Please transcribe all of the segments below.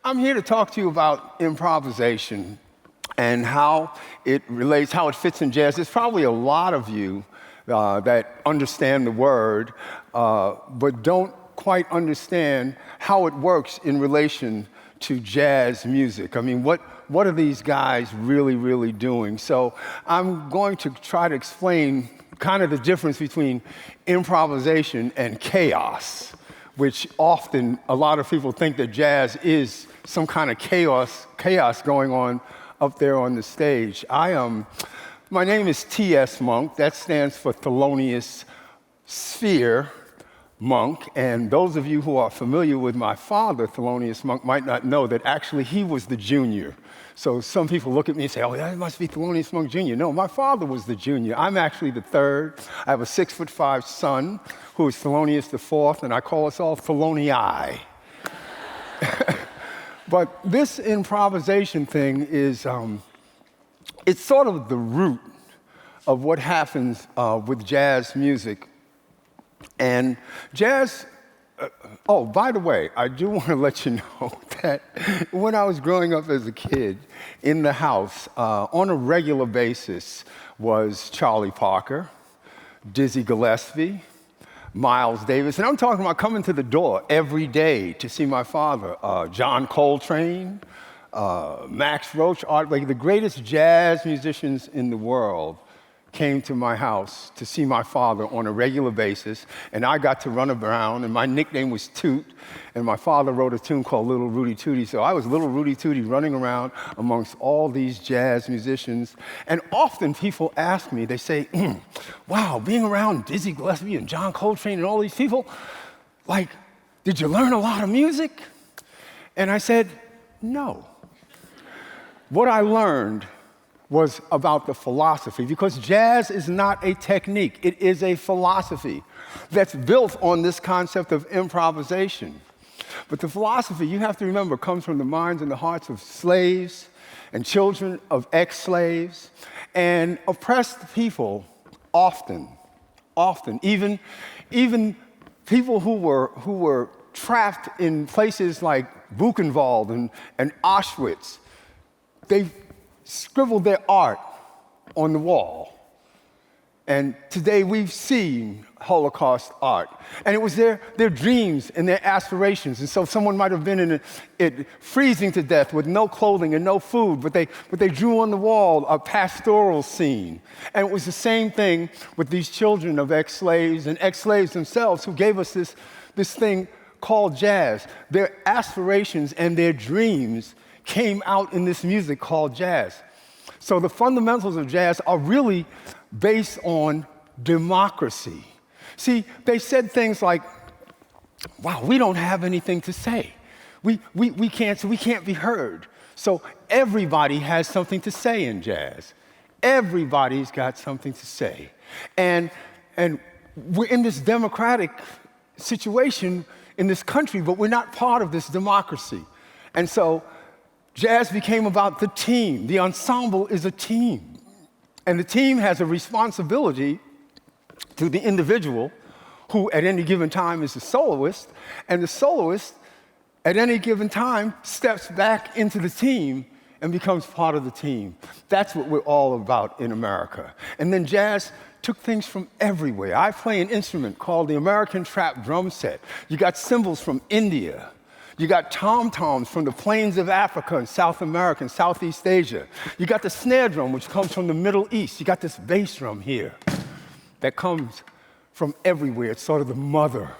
I'm here to talk to you about improvisation and how it relates, how it fits in jazz. There's probably a lot of you that understand the word, but don't quite understand how it works in relation to jazz music. I mean, what are these guys really doing? So I'm going to try to explain kind of the difference between improvisation and chaos, which often a lot of people think that jazz is some kind of chaos going on up there on the stage. My name is T.S. Monk. That stands for Thelonious Sphere Monk. And those of you who are familiar with my father, Thelonious Monk, might not know that actually he was the junior. So some people look at me and say, oh, that must be Thelonious Monk Jr. No, my father was the junior. I'm actually the third. I have a 6'5" son who is Thelonious the fourth, and I call us all Thelonii. But this improvisation thing is, it's sort of the root of what happens with jazz music. And jazz, oh, by the way, I do want to let you know that when I was growing up as a kid, in the house, on a regular basis, was Charlie Parker, Dizzy Gillespie, Miles Davis, and I'm talking about coming to the door every day to see my father, John Coltrane, Max Roach, Art Blakey, the greatest jazz musicians in the world came to my house to see my father on a regular basis, and I got to run around, and my nickname was Toot, and my father wrote a tune called Little Rudy Tooty, so I was Little Rudy Tooty running around amongst all these jazz musicians. And often people ask me, they say, wow, being around Dizzy Gillespie and John Coltrane and all these people, like, did you learn a lot of music? And I said, no. What I learned was about the philosophy, because jazz is not a technique, it is a philosophy that's built on this concept of improvisation. But the philosophy, you have to remember, comes from the minds and the hearts of slaves and children of ex-slaves and oppressed people often, even people who were trapped in places like Buchenwald and Auschwitz. They scribbled their art on the wall. And today we've seen Holocaust art. And it was their dreams and their aspirations. And so someone might have been in it freezing to death with no clothing and no food, but they drew on the wall a pastoral scene. And it was the same thing with these children of ex-slaves and ex-slaves themselves who gave us this thing called jazz. Their aspirations and their dreams came out in this music called jazz. So the fundamentals of jazz are really based on democracy. See, they said things like, wow, we don't have anything to say. We can't be heard. So everybody has something to say in jazz. Everybody's got something to say. And we're in this democratic situation in this country, but we're not part of this democracy. And so jazz became about the team. The ensemble is a team. And the team has a responsibility to the individual, who at any given time is the soloist, and the soloist at any given time steps back into the team and becomes part of the team. That's what we're all about in America. And then jazz took things from everywhere. I play an instrument called the American Trap Drum Set. You got cymbals from India. You got tom-toms from the plains of Africa and South America and Southeast Asia. You got the snare drum, which comes from the Middle East. You got this bass drum here that comes from everywhere. It's sort of the mother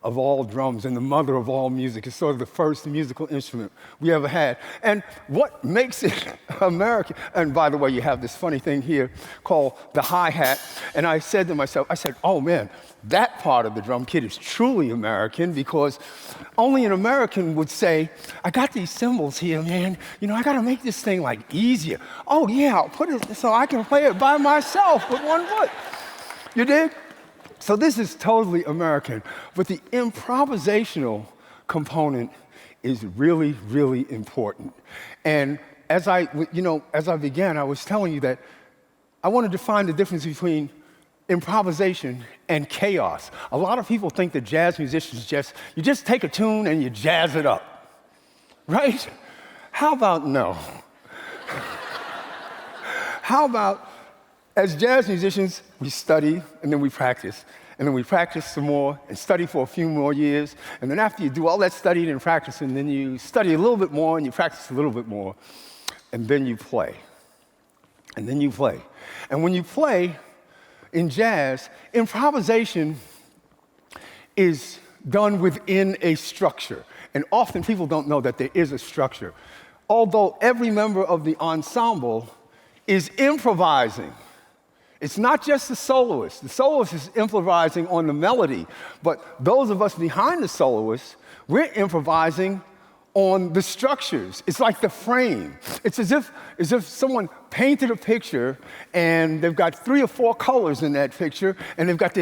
of all drums and the mother of all music. It's sort of the first musical instrument we ever had. And what makes it American, and by the way, you have this funny thing here called the hi-hat. And I said to myself, oh man, that part of the drum kit is truly American, because only an American would say, I got these cymbals here, man. You know, I gotta make this thing like easier. Oh yeah, I'll put it so I can play it by myself with one foot. You dig? So this is totally American, but the improvisational component is really important. And as I began, I was telling you that I want to define the difference between improvisation and chaos. A lot of people think that jazz musicians you just take a tune and you jazz it up. right? How about no? How about, as jazz musicians, we study and then we practice, and then we practice some more and study for a few more years, and then after you do all that studying and practicing, then you study a little bit more and you practice a little bit more, and then you play. And then you play. And when you play in jazz, improvisation is done within a structure. And often people don't know that there is a structure. Although every member of the ensemble is improvising. It's not just the soloist. The soloist is improvising on the melody, but those of us behind the soloist, we're improvising on the structures. It's like the frame. It's as if someone painted a picture and they've got 3 or 4 colors in that picture, and they've got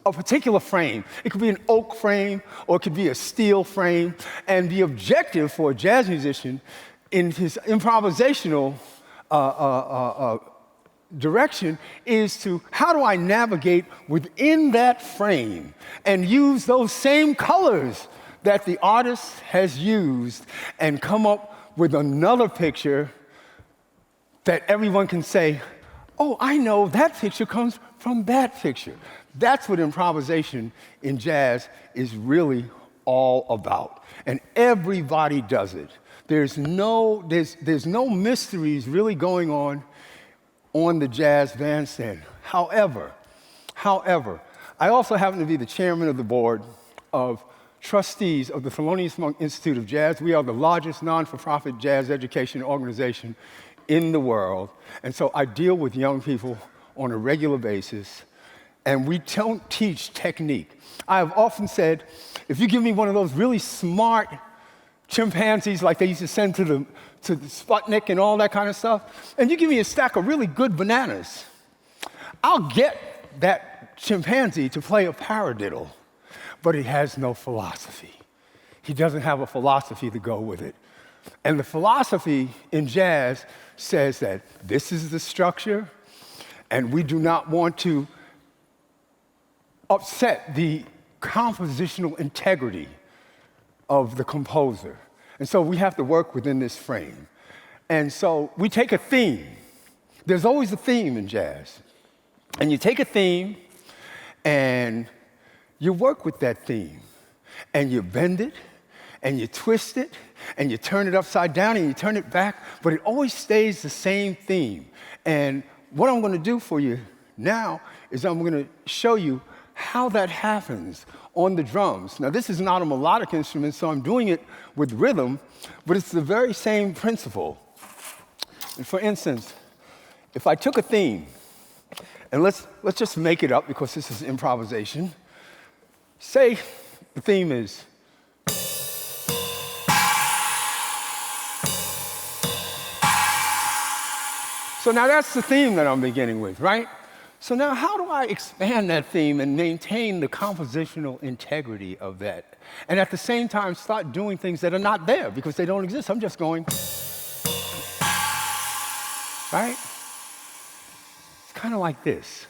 a particular frame. It could be an oak frame or it could be a steel frame. And the objective for a jazz musician in his improvisational direction is to, how do I navigate within that frame and use those same colors that the artist has used and come up with another picture that everyone can say, oh, I know that picture comes from that picture. That's what improvisation in jazz is really all about. And everybody does it. There's no mysteries really going on the jazz bandstand. However, I also happen to be the chairman of the board of trustees of the Thelonious Monk Institute of Jazz. We are the largest non-for-profit jazz education organization in the world. And so I deal with young people on a regular basis, and we don't teach technique. I have often said, if you give me one of those really smart chimpanzees like they used to send to the Sputnik and all that kind of stuff, and you give me a stack of really good bananas, I'll get that chimpanzee to play a paradiddle, but he has no philosophy. He doesn't have a philosophy to go with it. And the philosophy in jazz says that this is the structure, and we do not want to upset the compositional integrity of the composer. And so we have to work within this frame. And so we take a theme. There's always a theme in jazz. And you take a theme and you work with that theme. And you bend it, and you twist it, and you turn it upside down, and you turn it back, but it always stays the same theme. And what I'm going to do for you now is I'm going to show you how that happens on the drums. Now, this is not a melodic instrument, so I'm doing it with rhythm, but it's the very same principle. And for instance, if I took a theme, and let's just make it up because this is improvisation. Say the theme is, so now that's the theme that I'm beginning with, right? So now how do I expand that theme and maintain the compositional integrity of that? And at the same time start doing things that are not there because they don't exist. I'm just going, right? It's kind of like this.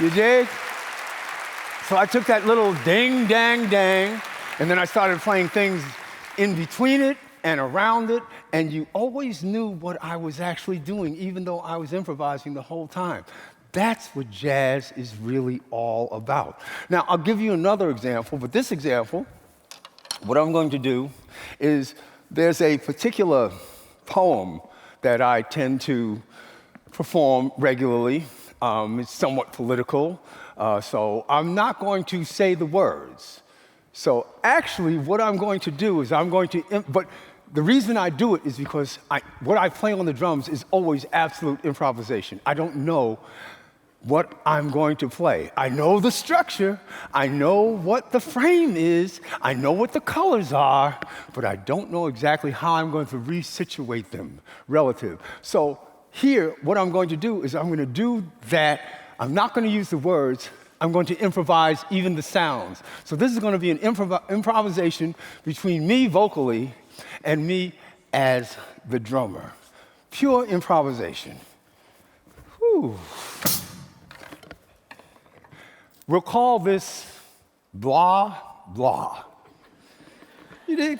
You dig? So I took that little ding, dang, dang, and then I started playing things in between it and around it, and you always knew what I was actually doing, even though I was improvising the whole time. That's what jazz is really all about. Now, I'll give you another example, but this example, what I'm going to do is there's a particular poem that I tend to perform regularly. It's somewhat political, so I'm not going to say the words. So actually, what I'm going to do is but the reason I do it is because what I play on the drums is always absolute improvisation. I don't know what I'm going to play. I know the structure, I know what the frame is, I know what the colors are, but I don't know exactly how I'm going to resituate them relative. So here, what I'm going to do is I'm going to do that. I'm not going to use the words. I'm going to improvise even the sounds. So this is going to be an improvisation between me vocally and me as the drummer. Pure improvisation. Whew. We'll call this blah, blah. You dig?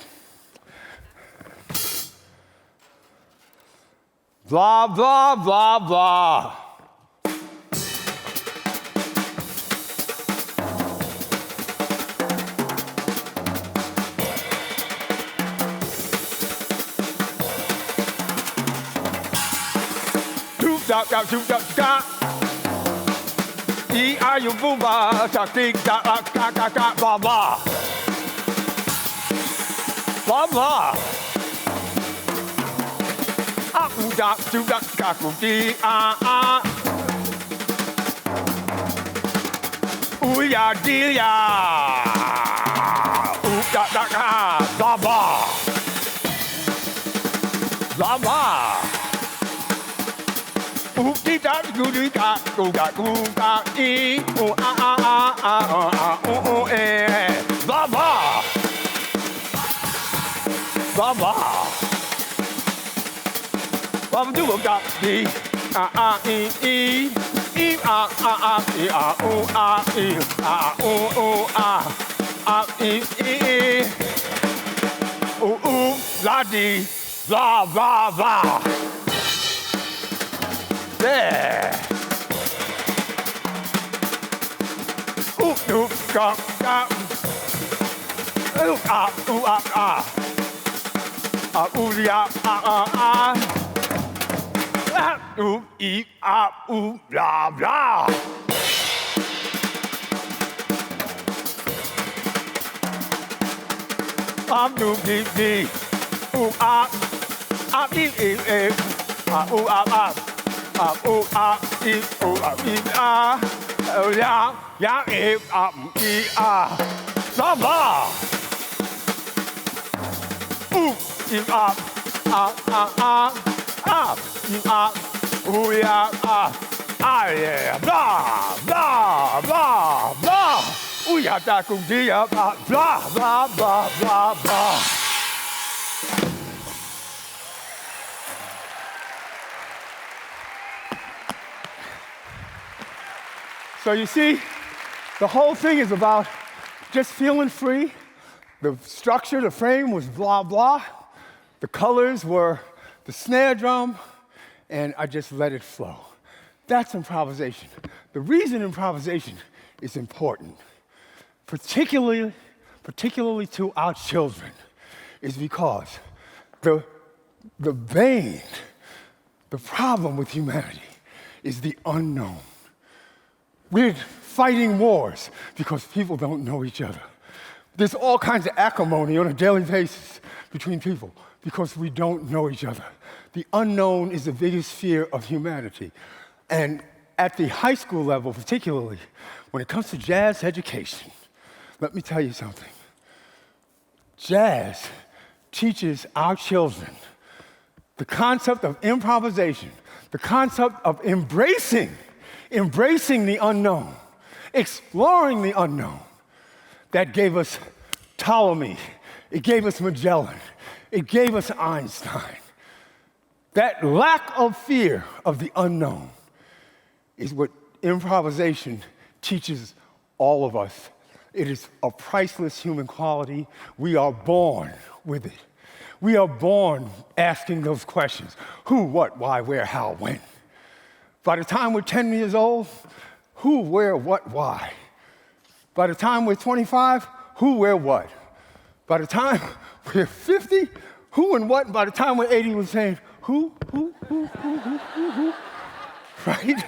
Blah, blah, blah, blah. Doop, dop, dop, doop, dop, dop. E-I-U, boom, ba, tak, tick, tak, ka, ka, ka, blah, blah. Blah, blah. Ah, ooh, da, doo, da, ka, koo, dee, ah, ah. Ooh, ya, dee, ya. Ooh, da, da, ka, blah, blah. Blah, blah. Ooh, dee, da, goo, dee, ka, goo, ga, goo, ga, ee. Ooh, ah, ah, ah, ah, ah, ah, ooh, ooh, eh. Blah, blah. Blah, blah. Blah, doo, ga, dee. Ah, ah, ee, ee. Ee, ah, ah, ah, ee, ah, ooh, ah, ee. Ah, ooh, ooh, ah. Ah, ee, ee. Ooh, ooh, la, dee. Blah, blah, blah. There. Ooh, ooh, ga, ga. Ooh, ah, ah. Ah, ooh, ya, ah, ah, ah. Ah, ooh, ee, ah, ooh, blah, blah. Ah, doo, dee, dee. Ooh, ah, ah, ee, ee, ee. Ah, ooh, ah, ah. Ah, ooh, ah, ee, ooh, ah, ee, ah. Oh, ya, ya, ee, ah, ee, ah. Blah, blah. Ooh, ee, ah, ah, ah, ah. Ah, ee, ah. Ooh, ya, ah. Ah, yeah. Blah, blah, blah, blah. Ooh, ya, da, koo, dee, ya, blah, blah, blah, blah, blah, blah. So you see, the whole thing is about just feeling free. The structure, the frame was blah, blah. The colors were the snare drum, and I just let it flow. That's improvisation. The reason improvisation is important, particularly to our children, is because the bane, the problem with humanity is the unknown. We're fighting wars because people don't know each other. There's all kinds of acrimony on a daily basis between people because we don't know each other. The unknown is the biggest fear of humanity. And at the high school level, particularly, when it comes to jazz education, let me tell you something. Jazz teaches our children the concept of improvisation, the concept of embracing the unknown, exploring the unknown. That gave us Ptolemy, it gave us Magellan, it gave us Einstein. That lack of fear of the unknown is what improvisation teaches all of us. It is a priceless human quality. We are born with it. We are born asking those questions: who, what, why, where, how, when. By the time we're 10 years old, who, where, what, why? By the time we're 25, who, where, what? By the time we're 50, who and what? And by the time we're 80, we're saying, who, right?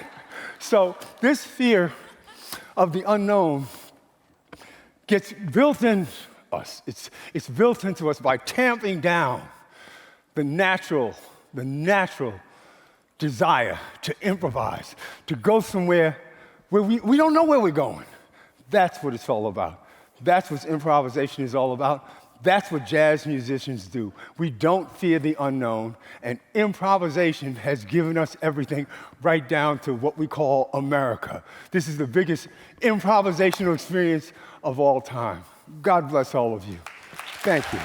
So this fear of the unknown gets built in us. It's built into us by tamping down the natural desire to improvise, to go somewhere where we don't know where we're going. That's what it's all about. That's what improvisation is all about. That's what jazz musicians do. We don't fear the unknown, and improvisation has given us everything right down to what we call America. This is the biggest improvisational experience of all time. God bless all of you. Thank you.